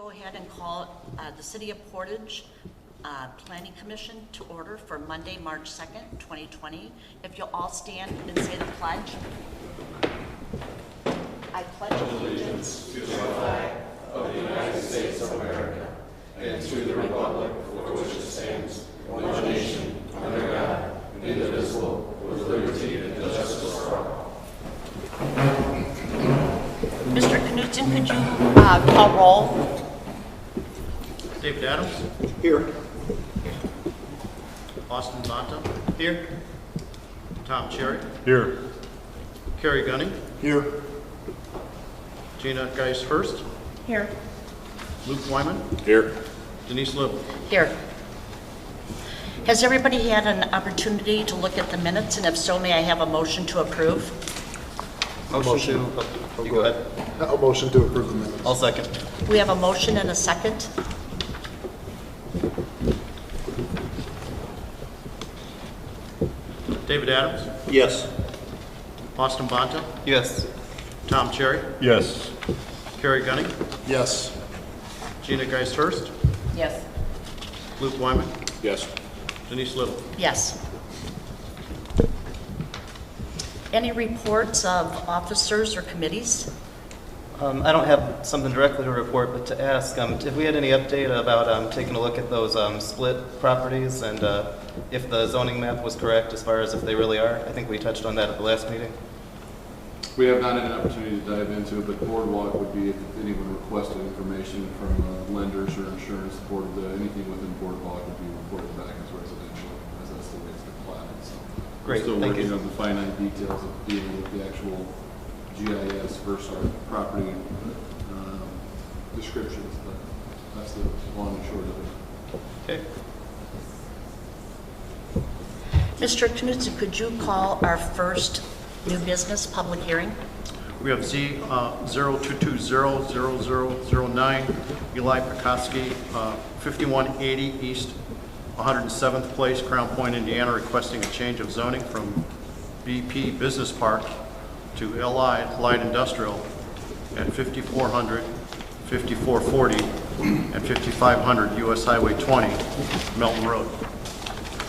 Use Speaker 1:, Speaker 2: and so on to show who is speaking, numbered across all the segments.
Speaker 1: Go ahead and call the City of Portage Planning Commission to order for Monday, March 2nd, 2020. If you'll all stand and say the pledge. I pledge allegiance
Speaker 2: to the flag of the United States of America and to the republic for which it stands, one nation, under God, indivisible, with liberty and justice for all.
Speaker 1: Mr. Knutson, could you call roll?
Speaker 3: David Adams.
Speaker 4: Here.
Speaker 3: Austin Bonta. Here. Tom Cherry.
Speaker 4: Here.
Speaker 3: Kerry Gunning.
Speaker 4: Here.
Speaker 3: Gina Geis Hurst.
Speaker 1: Here.
Speaker 3: Luke Wyman.
Speaker 4: Here.
Speaker 3: Denise Little.
Speaker 1: Here. Has everybody had an opportunity to look at the minutes? And if so, may I have a motion to approve?
Speaker 4: Motion.
Speaker 3: You go ahead.
Speaker 4: A motion to approve the minutes.
Speaker 3: I'll second.
Speaker 1: We have a motion and a second.
Speaker 3: David Adams.
Speaker 4: Yes.
Speaker 3: Austin Bonta.
Speaker 5: Yes.
Speaker 3: Tom Cherry.
Speaker 4: Yes.
Speaker 3: Kerry Gunning.
Speaker 4: Yes.
Speaker 3: Gina Geis Hurst.
Speaker 1: Yes.
Speaker 3: Luke Wyman.
Speaker 4: Yes.
Speaker 3: Denise Little.
Speaker 1: Yes. Any reports of officers or committees?
Speaker 5: I don't have something directly to report, but to ask, if we had any update about taking a look at those split properties and if the zoning map was correct as far as if they really are. I think we touched on that at the last meeting.
Speaker 6: We have not had an opportunity to dive into it, but Boardwalk would be if anyone requested information from lenders or insurance, anything within Boardwalk would be reported back as residential, as that's the way it's been platted. So
Speaker 5: Great,
Speaker 6: we're still
Speaker 5: thank
Speaker 6: working
Speaker 5: you.
Speaker 6: on the finite details of dealing with the actual GIS versus our property descriptions, but that's the long and short of it.
Speaker 5: Okay.
Speaker 1: Mr. Knutson, could you call our first new business public hearing?
Speaker 3: We have Z 02200009, Eli Pekoski, 5180 East 107th Place, Crown Point, Indiana, requesting a change of zoning from BP Business Park to LI, Light Industrial, at 5400, 5440, and 5500 US Highway 20, Melton Road.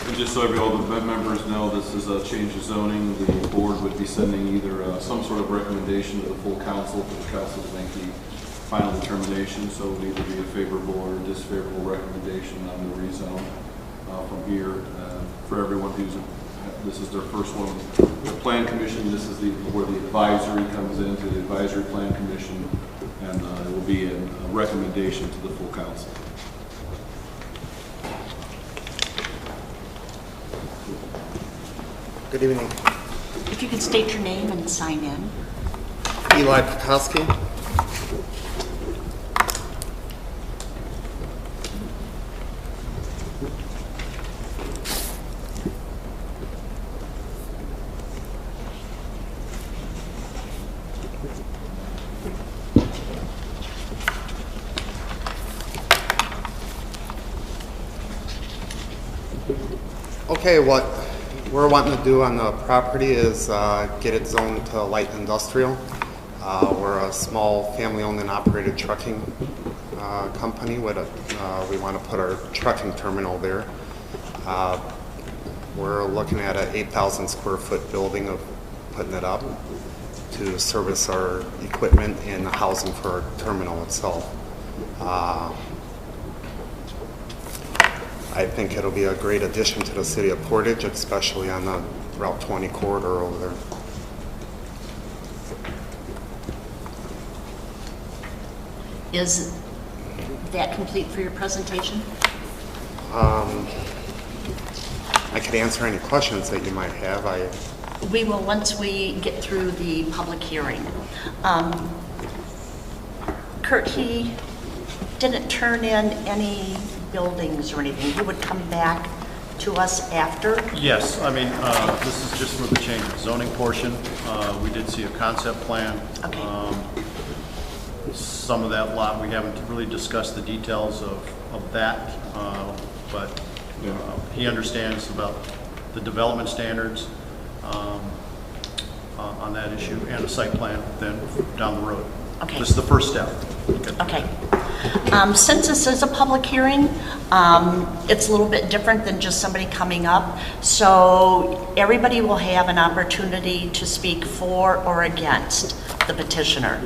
Speaker 6: And just so all the members know, this is a change of zoning. The board would be sending either some sort of recommendation to the full council for the council to make the final determination. So it would either be a favorable or disfavorable recommendation on the rezone from here. For everyone this is their first one. The plan commission, this is where the advisory comes into the advisory plan commission, and it will be a recommendation to the full council.
Speaker 7: Good evening.
Speaker 1: If you could state your name and sign in.
Speaker 7: Eli Pekoski. Okay, what we're wanting to do on the property is get it zoned to light industrial. We're a small family-owned and operated trucking company. We want to put our trucking terminal there. We're looking at an 8,000 square foot building of putting it up to service our equipment and the housing for our terminal itself. I think it'll be a great addition to the city of Portage, especially on the Route 20 corridor over there.
Speaker 1: Is that complete for your presentation?
Speaker 7: I could answer any questions that you might have.
Speaker 1: We will once we get through the public hearing. Kurt, he didn't turn in any buildings or anything. He would come back to us after?
Speaker 3: Yes, I mean, this is just for the change of zoning portion. We did see a concept plan.
Speaker 1: Okay.
Speaker 3: Some of that lot, we haven't really discussed the details of that, but he understands about the development standards on that issue and a site plan then down the road.
Speaker 1: Okay.
Speaker 3: This is the first step.
Speaker 1: Okay. Since this is a public hearing, it's a little bit different than just somebody coming up. So everybody will have an opportunity to speak for or against the petitioner.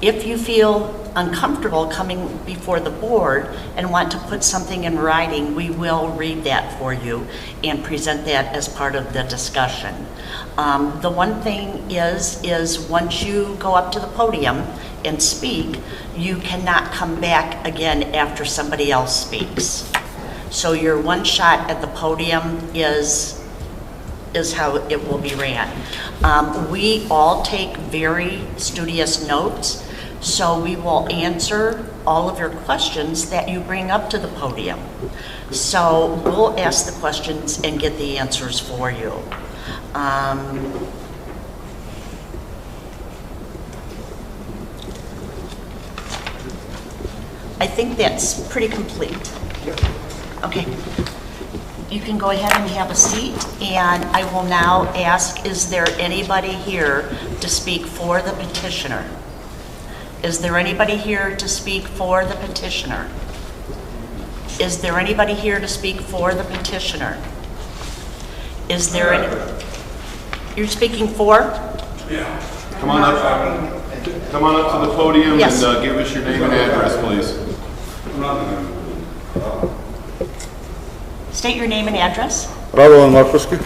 Speaker 1: If you feel uncomfortable coming before the board and want to put something in writing, we will read that for you and present that as part of the discussion. The one thing is once you go up to the podium and speak, you cannot come back again after somebody else speaks. So your one shot at the podium is how it will be ran. We all take very studious notes, so we will answer all of your questions that you bring up to the podium. So we'll ask the questions and get the answers for you. I think that's pretty complete. Okay. You can go ahead and have a seat, and I will now ask, is there anybody here to speak for the petitioner? Is there anybody here to speak for the petitioner? Is there anybody here to speak for the petitioner? Is there any? You're speaking for?
Speaker 6: Come on up. Come on up to the podium
Speaker 1: Yes.
Speaker 6: and give us your name and address, please.
Speaker 1: State your name and address.
Speaker 8: Radovan Markovski.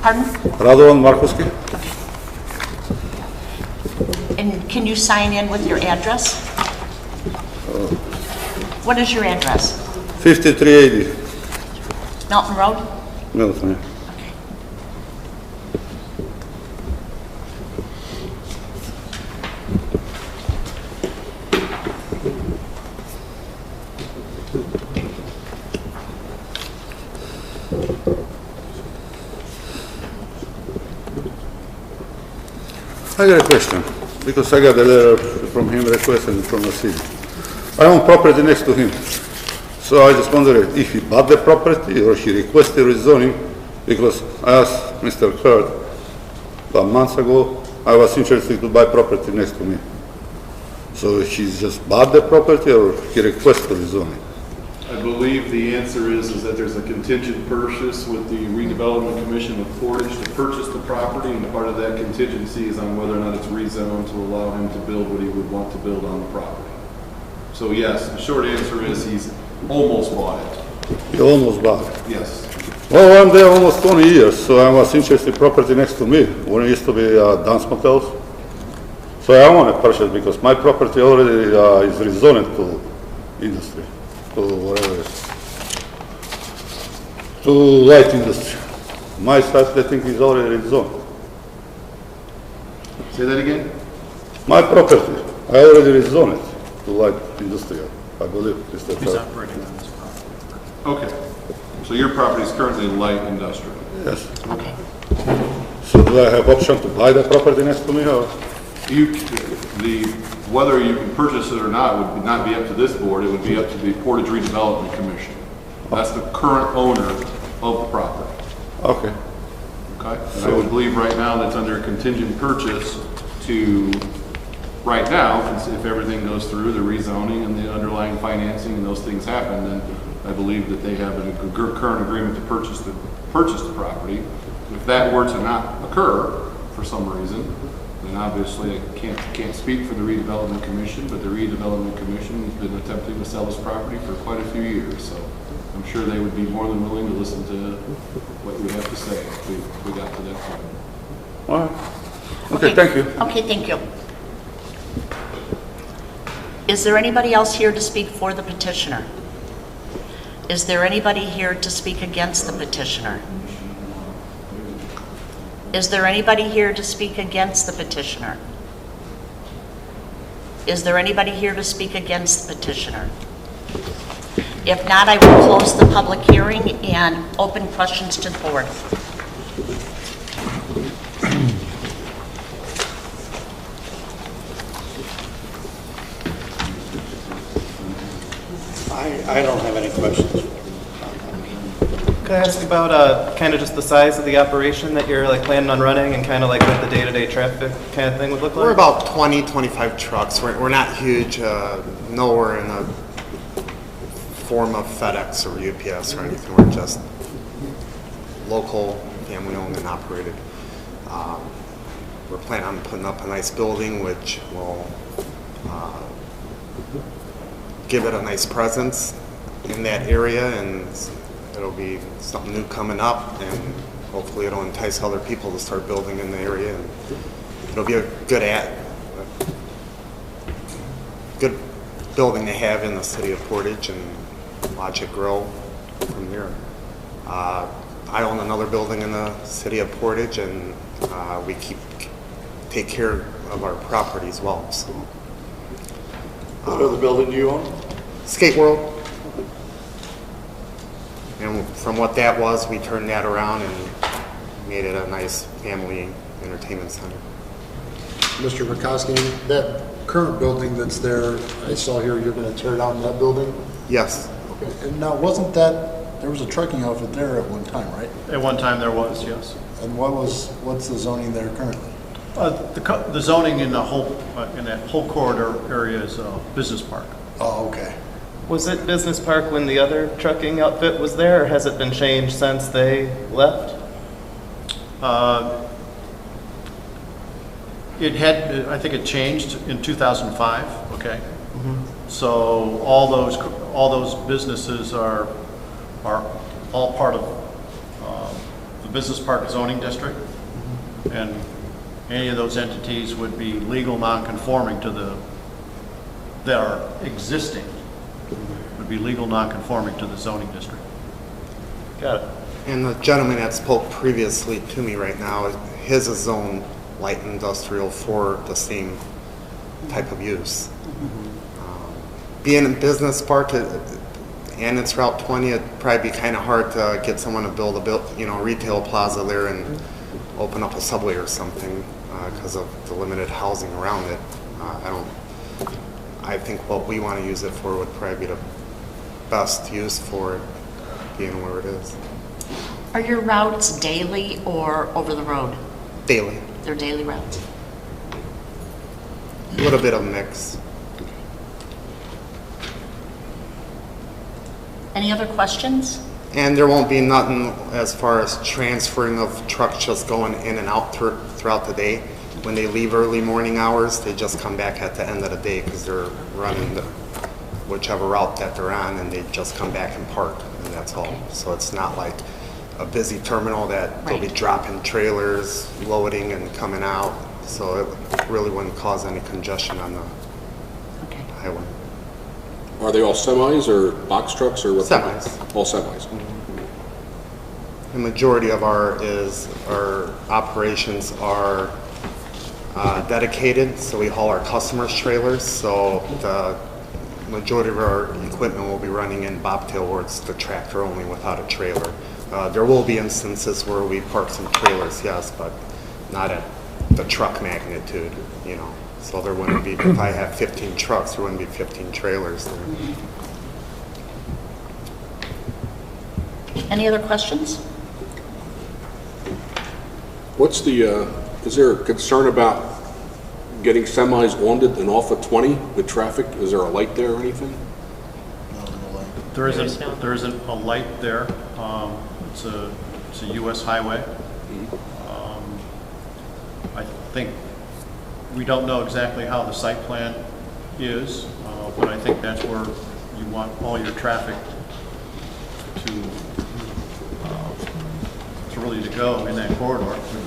Speaker 1: Pardon?
Speaker 8: Radovan Markovski.
Speaker 1: And can you sign in with your address? What is your address?
Speaker 8: 5380.
Speaker 1: Melton Road?
Speaker 8: Milton.
Speaker 1: Okay.
Speaker 8: I got a question, because I got a letter from him requesting from the city. I own property next to him. So I just wondered if he bought the property or he requested rezoning, because I asked Mr. Hurd about months ago, I was interested to buy property next to me. So he just bought the property or he requested rezoning?
Speaker 6: I believe the answer is that there's a contingent purchase with the redevelopment commission of Portage to purchase the property, and part of that contingency is on whether or not it's rezoned to allow him to build what he would want to build on the property. So yes, the short answer is he's almost bought it.
Speaker 8: He almost bought it.
Speaker 6: Yes.
Speaker 8: Well, I'm there almost 20 years, so I was interested in property next to me, when it used to be dance motels. So I want to purchase because my property already is rezoned to industry, to whatever it is, to light industry. My side, I think, is already rezoned.
Speaker 6: Say that again?
Speaker 8: My property, I already rezoned it to light industrial, I believe. Is that
Speaker 3: He's
Speaker 8: right?
Speaker 3: operating on this property.
Speaker 6: Okay. So your property is currently light industrial.
Speaker 8: Yes.
Speaker 1: Okay.
Speaker 8: So do I have option to buy the property next to me, or?
Speaker 6: Whether you can purchase it or not would not be up to this board, it would be up to the Portage Redevelopment Commission. That's the current owner of the property,
Speaker 8: Okay.
Speaker 6: okay? And I would believe right now that's under a contingent purchase to, right now, if everything goes through, the rezoning and the underlying financing and those things happen, then I believe that they have a current agreement to purchase the property. If that were to not occur for some reason, then obviously I can't speak for the redevelopment commission, but the redevelopment commission has been attempting to sell this property for quite a few years, so I'm sure they would be more than willing to listen to what you have to say if we got to that point.
Speaker 8: All right. Okay, thank you.
Speaker 1: Okay, thank you. Is there anybody else here to speak for the petitioner? Is there anybody here to speak against the petitioner? Is there anybody here to speak against the petitioner? Is there anybody here to speak against the petitioner? If not, I will close the public hearing and open questions to the board.
Speaker 9: I don't have any questions.
Speaker 5: Could I ask about kind of just the size of the operation that you're like planning on running and kind of like what the day-to-day traffic kind of thing would look like?
Speaker 7: We're about 20, 25 trucks. We're not huge, nowhere in the form of FedEx or UPS or anything. We're just local, family-owned and operated. We're planning on putting up a nice building, which will give it a nice presence in that area, and it'll be something new coming up, and hopefully it'll entice other people to start building in the area, and it'll be a good building to have in the city of Portage and watch it grow from there. I own another building in the city of Portage, and we take care of our property as well. So.
Speaker 4: What other building do you own?
Speaker 7: Skate World. And from what that was, we turned that around and made it a nice family entertainment center.
Speaker 4: Mr. Rakowski, that current building that's there, I saw here you're going to tear down that building?
Speaker 7: Yes.
Speaker 4: Okay. And now, wasn't that, there was a trucking outfit there at one time, right?
Speaker 3: At one time there was, yes.
Speaker 4: And what's the zoning there currently?
Speaker 3: The zoning in the whole, in that whole corridor area is a business park.
Speaker 4: Oh, okay.
Speaker 5: Was it Business Park when the other trucking outfit was there, or has it been changed since they left?
Speaker 3: It had, I think it changed in 2005, okay? So all those businesses are all part of the business park zoning district. And any of those entities would be legal non-conforming to that are existing, would be legal non-conforming to the zoning district.
Speaker 5: Got it.
Speaker 7: And the gentleman that spoke previously to me right now, his is zoned light industrial for the same type of use. Being in business park and it's Route 20, it'd probably be kind of hard to get someone to build a retail plaza there and open up a Subway or something because of the limited housing around it. I think what we want to use it for would probably be the best use for it, being where it is.
Speaker 1: Are your routes daily or over the road?
Speaker 7: Daily.
Speaker 1: They're daily routes.
Speaker 7: A little bit of mix.
Speaker 1: Any other questions?
Speaker 7: And there won't be nothing as far as transferring of trucks just going in and out throughout the day. When they leave early morning hours, they just come back at the end of the day because they're running whichever route that they're on, and they just come back and park, and that's all. So it's not like a busy terminal that they'll be
Speaker 1: Right.
Speaker 7: dropping trailers, loading and coming out. So it really wouldn't cause any congestion on the
Speaker 1: Okay.
Speaker 7: highway.
Speaker 2: Are they all semis or box trucks or what?
Speaker 7: Semis.
Speaker 2: All semis.
Speaker 7: The majority of our operations are dedicated, so we haul our customers' trailers. So the majority of our equipment will be running in bobtail, where it's the tractor only without a trailer. There will be instances where we park some trailers, yes, but not at the truck magnitude, So there wouldn't be, if I have 15 trucks, there wouldn't be 15 trailers there.
Speaker 1: Any other questions?
Speaker 2: Is there a concern about getting semis on it and off of 20 with traffic? Is there a light there or anything?
Speaker 3: There isn't a light there. It's a U.S. highway. I think we don't know exactly how the site plan is, but I think that's where you want all your traffic to really to go in that corridor. Would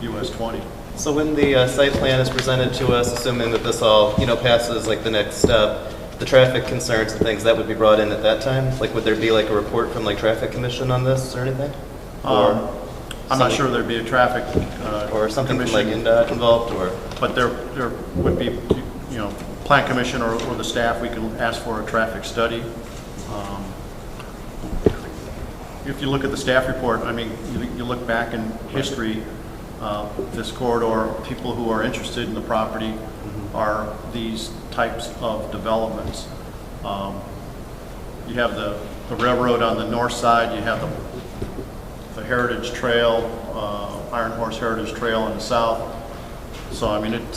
Speaker 3: be U.S. 20.
Speaker 5: So when the site plan is presented to us, assuming that this all, passes like the next step, the traffic concerns and things, that would be brought in at that time? Like, would there be like a report from like traffic commission on this or anything?
Speaker 3: I'm not sure there'd be a traffic
Speaker 5: Or something from
Speaker 3: commission,
Speaker 5: like INDOT involved, or?
Speaker 3: but there would be, plan commission or the staff. We can ask for a traffic study. If you look at the staff report, I mean, you look back in history, this corridor, people who are interested in the property are these types of developments. You have the the railroad on the north side, you have the Heritage Trail, Iron Horse Heritage Trail on the south. So, I mean, it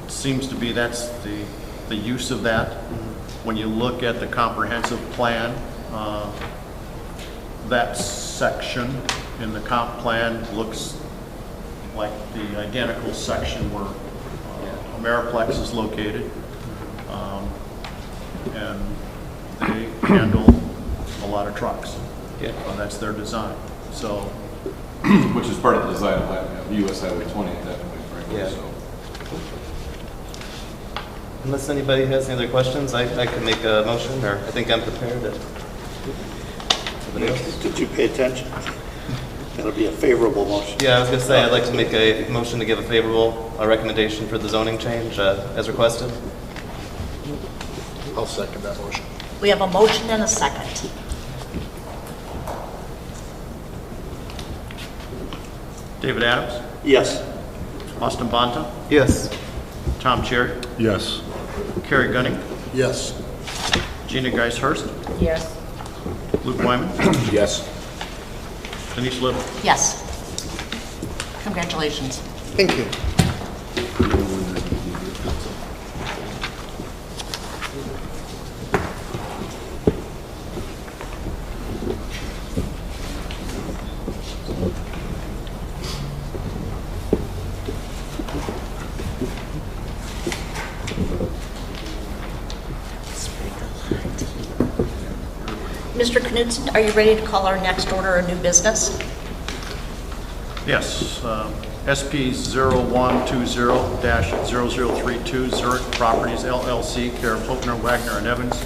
Speaker 3: seems to be that's the use of that. When you look at the comprehensive plan, that section in the comp plan looks like the identical section where Ameriplex is located. And they handle a lot of trucks.
Speaker 5: Yeah.
Speaker 3: That's their design. So,
Speaker 6: Which is part of the design of US Highway 20 at that point, frankly,
Speaker 5: Yeah.
Speaker 6: so.
Speaker 5: Unless anybody has any other questions, I can make a motion, or I think I'm prepared. Somebody else?
Speaker 9: Did you pay attention? That'll be a favorable motion.
Speaker 5: Yeah, I was going to say, I'd like to make a motion to give a favorable recommendation for the zoning change as requested.
Speaker 4: I'll second that motion.
Speaker 1: We have a motion and a second.
Speaker 3: David Adams,
Speaker 9: Yes.
Speaker 3: Austin Bonta,
Speaker 5: Yes.
Speaker 3: Tom Cherry,
Speaker 2: Yes.
Speaker 3: Kerry Gunning,
Speaker 4: Yes.
Speaker 3: Gina Geishurst,
Speaker 1: Yes.
Speaker 3: Luke Wyman,
Speaker 2: Yes.
Speaker 3: Denise Little.
Speaker 1: Yes. Congratulations.
Speaker 7: Thank you.
Speaker 1: Mr. Knudsen, are you ready to call our next order a new business?
Speaker 3: Yes, SP 0120-0032 Zurich Properties LLC, care of Oakner, Wagner and Evans,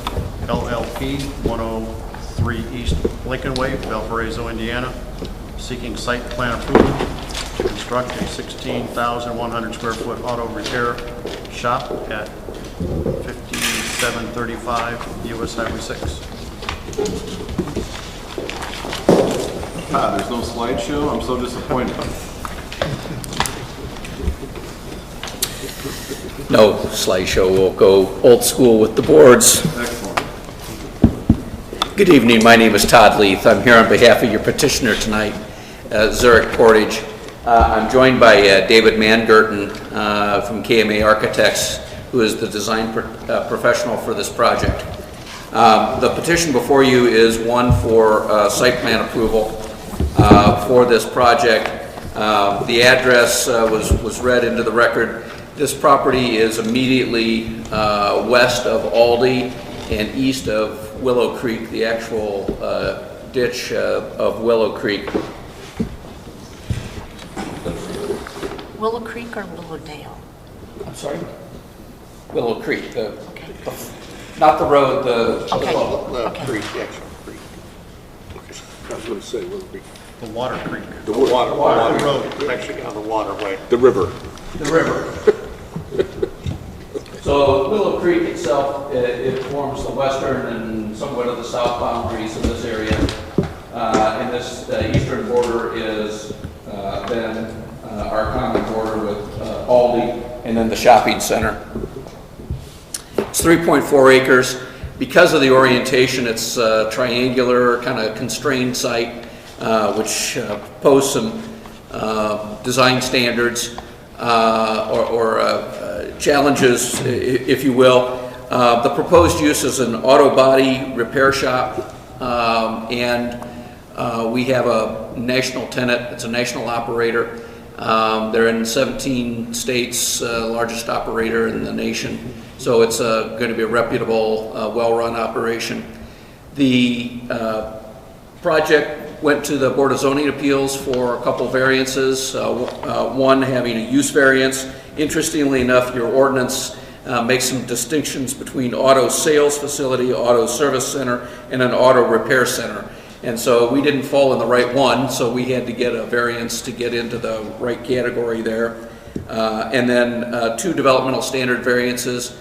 Speaker 3: LLP, 103 East Lincoln Way, Valparaiso, Indiana, seeking site plan approval to construct a 16,100 square foot auto repair shop at 5735 US Highway 6.
Speaker 6: There's no slideshow? I'm so disappointed.
Speaker 10: No slideshow, we'll go old school with the boards.
Speaker 6: Excellent.
Speaker 10: Good evening, my name is Todd Leith. I'm here on behalf of your petitioner tonight, Zurich Portage. I'm joined by David Mangurten from KMA Architects, who is the design professional for this project. The petition before you is one for site plan approval for this project. The address was read into the record. This property is immediately west of Aldi and east of Willow Creek, the actual ditch of Willow Creek.
Speaker 1: Willow Creek or Willowdale?
Speaker 10: I'm sorry? Willow Creek,
Speaker 1: Okay.
Speaker 10: not the road, the
Speaker 1: Okay.
Speaker 9: The creek, the actual creek.
Speaker 2: I was going to say, Willow Creek.
Speaker 3: The Water Creek.
Speaker 9: The water
Speaker 3: road.
Speaker 9: Actually on the waterway.
Speaker 2: The river.
Speaker 10: The river. So Willow Creek itself, it forms the western and somewhat of the south boundaries of this area. And this eastern border is then our common border with Aldi and then the shopping center. It's 3.4 acres. Because of the orientation, it's a triangular, kind of constrained site, which pose some design standards or challenges, if you will. The proposed use is an auto body repair shop, and we have a national tenant. It's a national operator. They're in 17 states, largest operator in the nation. So it's going to be a reputable, well-run operation. The project went to the Board of Zoning Appeals for a couple variances, one having a use variance. Interestingly enough, your ordinance makes some distinctions between auto sales facility, auto service center, and an auto repair center. And so we didn't fall in the right one, so we had to get a variance to get into the right category there. And then two developmental standard variances.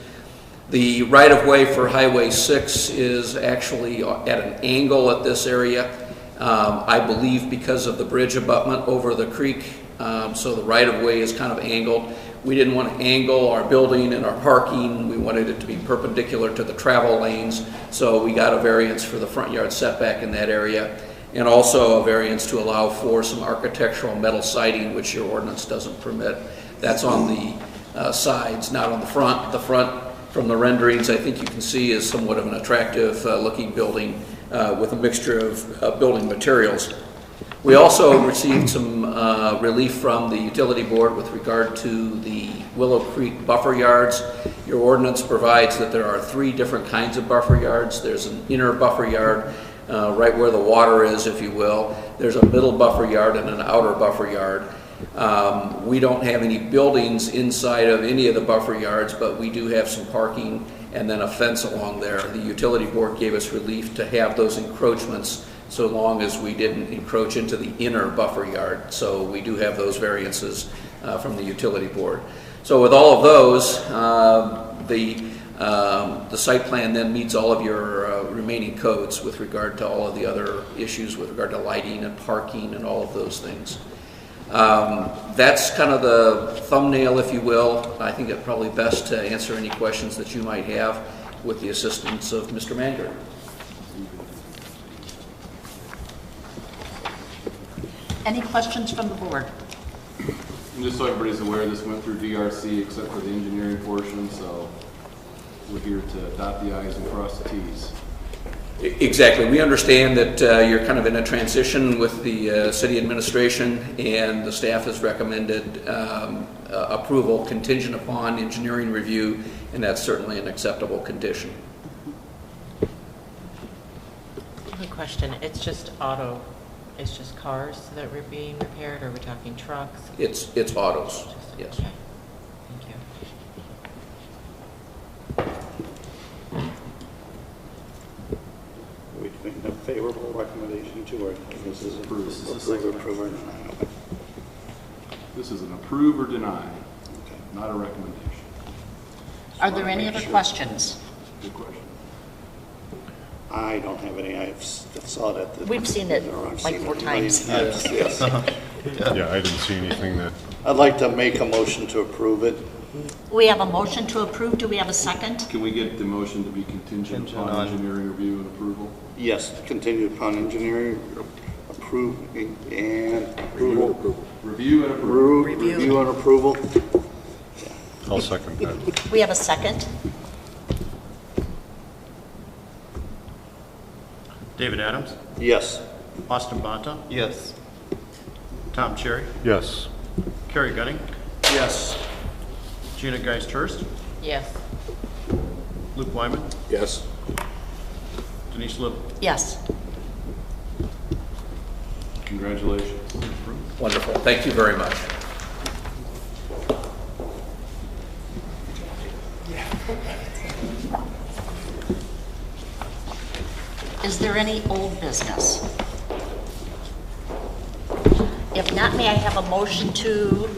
Speaker 10: The right-of-way for Highway 6 is actually at an angle at this area, I believe because of the bridge abutment over the creek. So the right-of-way is kind of angled. We didn't want to angle our building and our parking. We wanted it to be perpendicular to the travel lanes, so we got a variance for the front yard setback in that area, and also a variance to allow for some architectural metal siding, which your ordinance doesn't permit. That's on the sides, not on the front. The front, from the renderings, I think you can see, is somewhat of an attractive looking building with a mixture of building materials. We also received some relief from the utility board with regard to the Willow Creek buffer yards. Your ordinance provides that there are 3 different kinds of buffer yards. There's an inner buffer yard, right where the water is, if you will. There's a middle buffer yard and an outer buffer yard. We don't have any buildings inside of any of the buffer yards, but we do have some parking and then a fence along there. The utility board gave us relief to have those encroachments so long as we didn't encroach into the inner buffer yard. So we do have those variances from the utility board. So with all of those, the site plan then meets all of your remaining codes with regard to all of the other issues with regard to lighting and parking and all of those things. That's kind of the thumbnail, if you will. I think it's probably best to answer any questions that you might have with the assistance of Mr. Manger.
Speaker 1: Any questions from the board?
Speaker 6: And just so everybody's aware, this went through DRC except for the engineering portion, so we're here to dot the i's and cross the t's.
Speaker 10: Exactly. We understand that you're kind of in a transition with the city administration, and the staff has recommended approval contingent upon engineering review, and that's certainly an acceptable condition.
Speaker 11: Good question. It's just it's just cars that were being repaired, or are we talking trucks?
Speaker 10: It's autos, yes.
Speaker 11: Okay. Thank you.
Speaker 9: We make a favorable recommendation to her. This is
Speaker 6: Approve. This is the
Speaker 9: approve,
Speaker 6: second.
Speaker 9: approve, or deny. Okay.
Speaker 6: This is an approve or deny, not a recommendation.
Speaker 1: Are there any other questions?
Speaker 6: Good question.
Speaker 9: I don't have any. I saw that.
Speaker 1: We've seen it like 4 times.
Speaker 9: Yes.
Speaker 12: Yeah, I didn't see anything that,
Speaker 9: I'd like to make a motion to approve it.
Speaker 1: We have a motion to approve. Do we have a second?
Speaker 6: Can we get the motion to be contingent upon
Speaker 5: on-
Speaker 6: engineering review and approval?
Speaker 9: Yes, continue upon engineering approving and approval.
Speaker 6: Review and approval.
Speaker 9: Review and approval.
Speaker 12: I'll second that.
Speaker 1: We have a second.
Speaker 3: David Adams,
Speaker 9: Yes.
Speaker 3: Austin Bonta,
Speaker 5: Yes.
Speaker 3: Tom Cherry,
Speaker 12: Yes.
Speaker 3: Kerry Gunning,
Speaker 4: Yes.
Speaker 3: Gina Geist-Hurst,
Speaker 11: Yes.
Speaker 3: Luke Wyman,
Speaker 4: Yes.
Speaker 3: Denise Little.
Speaker 1: Yes.
Speaker 6: Congratulations.
Speaker 10: Wonderful. Thank you very much.
Speaker 1: Is there any old business? If not, may I have a motion to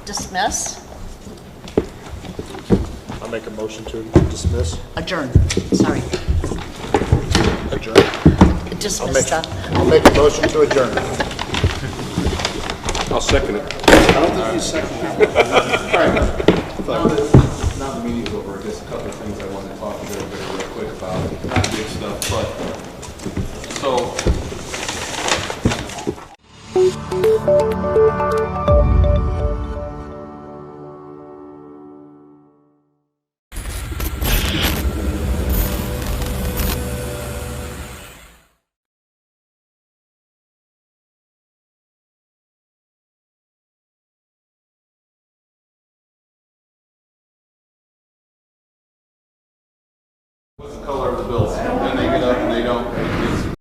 Speaker 1: dismiss?
Speaker 4: I'll make a motion to dismiss.
Speaker 1: Adjourn, sorry.
Speaker 4: Adjourn.
Speaker 1: Dismiss the,
Speaker 4: I'll make a motion to adjourn.
Speaker 2: I'll second it.
Speaker 9: I don't think you seconded that.
Speaker 6: Now the meeting's over, just a couple of things I want to talk to everybody real quick about. Not big stuff, but, so, what's the color of the building?